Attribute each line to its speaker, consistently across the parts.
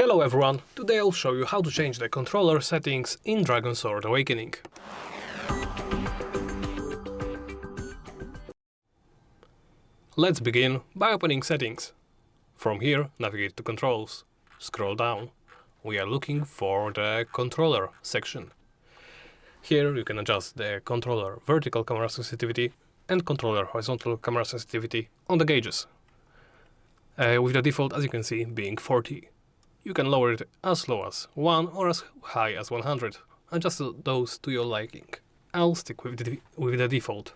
Speaker 1: Hello everyone, today I'll show you how to change the controller settings in DragonSword Awakening. Let's begin by opening settings. From here, navigate to controls. Scroll down. We are looking for the controller section. Here you can adjust the controller vertical camera sensitivity and controller horizontal camera sensitivity on the gauges. With the default, as you can see, being 40. You can lower it as low as 1 or as high as 100. Adjust those to your liking. I'll stick with the default.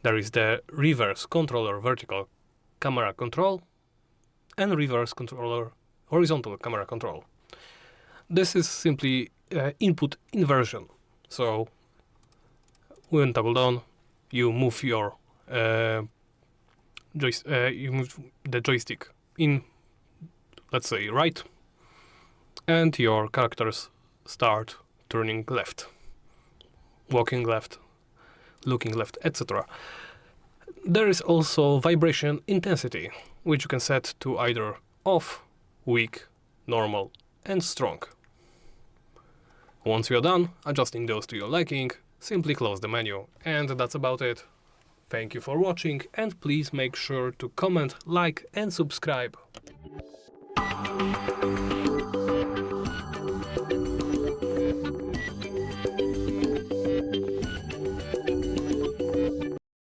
Speaker 1: There is the reverse controller vertical camera control and reverse controller horizontal camera control. This is simply input inversion. So when toggle down, you move your you move the joystick in, let's say, right, and your characters start turning left, walking left, looking left, etc. There is also vibration intensity, which you can set to either off, weak, normal, and strong. Once you're done adjusting those to your liking, simply close the menu, and that's about it. Thank you for watching, and please make sure to comment, like, and subscribe.